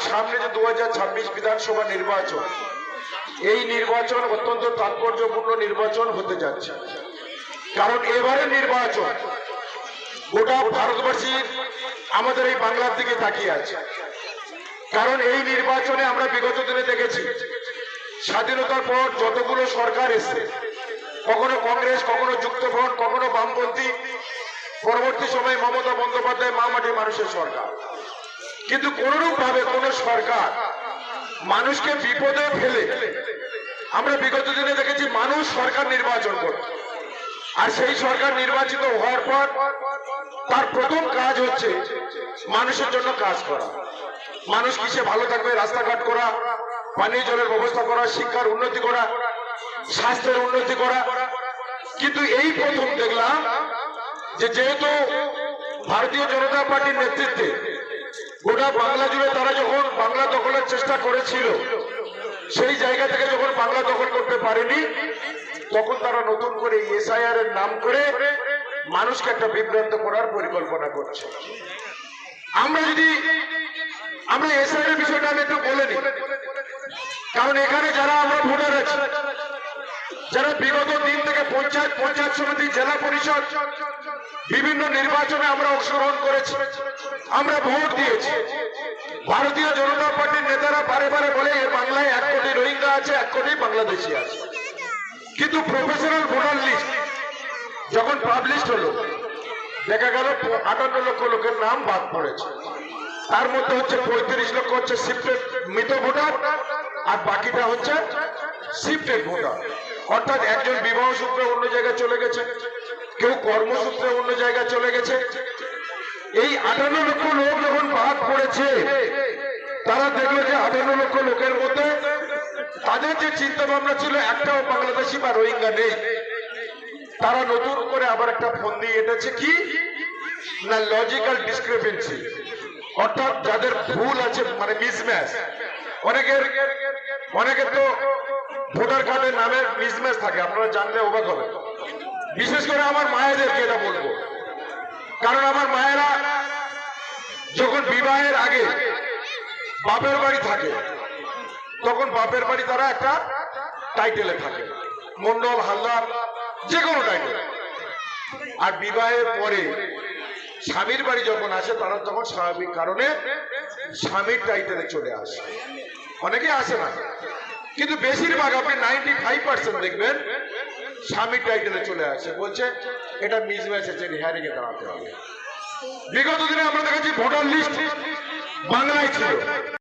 সামনে যে 2026 বিধানসভা নির্বাচন, এই নির্বাচন অত্যন্ত তাৎপর্যপূর্ণ নির্বাচন হতে যাচ্ছে। কারণ এবারের নির্বাচন গোটা ভারতবর্ষের আমাদের এই বাংলার দিকে তাকিয়ে আছে। কারণ এই নির্বাচনে আমরা বিগত দিনে দেখেছি স্বাধীনতার পর যতগুলো সরকার এসেছে, কখনো কংগ্রেস, কখনো যুক্তফ্রন্ট, কখনো বামপন্থী, পরবর্তী সময়ে মমতা বন্দ্যোপাধ্যায় মা মাটি মানুষের সরকার, কিন্তু কোনরূপ ভাবে কোন সরকার মানুষকে বিপদে ফেলে আমরা বিগত দিনে দেখেছি মানুষ সরকার নির্বাচন করত। আর সেই সরকার নির্বাচিত হওয়ার পর তার প্রথম কাজ হচ্ছে মানুষের জন্য কাজ করা। মানুষ কিসে ভালো থাকবে, রাস্তাঘাট করা, পানীয় জলের ব্যবস্থা করা, শিক্ষার উন্নতি করা, স্বাস্থ্যের উন্নতি করা। কিন্তু এই প্রথম দেখলাম যে যেহেতু ভারতীয় জনতা পার্টির নেতৃত্বে গোটা বাংলা জুড়ে তারা যখন বাংলা দখলের চেষ্টা করেছিল, সেই জায়গা থেকে যখন বাংলা দখল করতে পারেনি, তখন তারা নতুন করে এসআইআর এর নাম করে মানুষকে একটা বিভ্রান্ত করার পরিকল্পনা করছে। আমরা এসআইআর এর বিষয়টা আমি একটু বলে নিই। কারণ এখানে যারা আমরা ভোটার আছি, যারা বিগত দিন থেকে পঞ্চায়েত সমিতি, জেলা পরিষদ, বিভিন্ন নির্বাচনে আমরা অংশগ্রহণ করেছি, আমরা ভোট দিয়েছি। ভারতীয় জনতা পার্টির নেতারা বারে বারে বলে বাংলায় 1 কোটি রোহিঙ্গা আছে, 1 কোটি বাংলাদেশি আছে। কিন্তু প্রফেশনাল ভোটার লিস্ট যখন পাবলিশ হলো, দেখা গেল 58 লক্ষ লোকের নাম বাদ পড়েছে। তার মধ্যে হচ্ছে 35 লক্ষ হচ্ছে শিফটেড মৃত ভোটার, আর বাকিটা হচ্ছে শিফটেড ভোটার। অর্থাৎ একজন বিবাহ সূত্রে অন্য জায়গায় চলে গেছে, কেউ কর্মসূত্রে অন্য জায়গায় চলে গেছে। এই 58 লক্ষ লোক যখন বাদ পড়েছে, তারা দেখলো যে 58 লক্ষ লোকের মধ্যে তাদের যে চিন্তা ভাবনা ছিল একটাও বাংলাদেশি বা রোহিঙ্গা নেই। তারা নতুন করে আবার একটা ফন্দি এঁটেছে, কি না লজিক্যাল ডিসক্রিপেন্সি, অর্থাৎ যাদের ভুল আছে, মানে মিসম্যাচ। অনেকের তো ভোটার কার্ডের নামের মিসম্যাচ থাকে, আপনারা জানলে অবাক হবেন। বিশেষ করে আমার মায়েদেরকে এটা বলবো, কারণ আমার মায়েরা যখন বিবাহের আগে বাপের বাড়ি থাকে, তখন বাপের বাড়ি তারা একটা টাইটেলে থাকে, মন্ডল, হালদার, যে কোনো টাইটেল। আর বিবাহের পরে স্বামীর বাড়ি যখন আসে, তারা তখন স্বাভাবিক কারণে স্বামীর টাইটেলে চলে আসে। অনেকে আসে না, কিন্তু বেশিরভাগ আপনি 95% দেখবেন স্বামীর টাইটেলে চলে আসে। বলছে এটা মিসম্যাচ আছে, হেয়ারিং এ দাঁড়াতে হবে। বিগত দিনে আমরা দেখেছি ভোটার লিস্ট বাংলায় ছিল।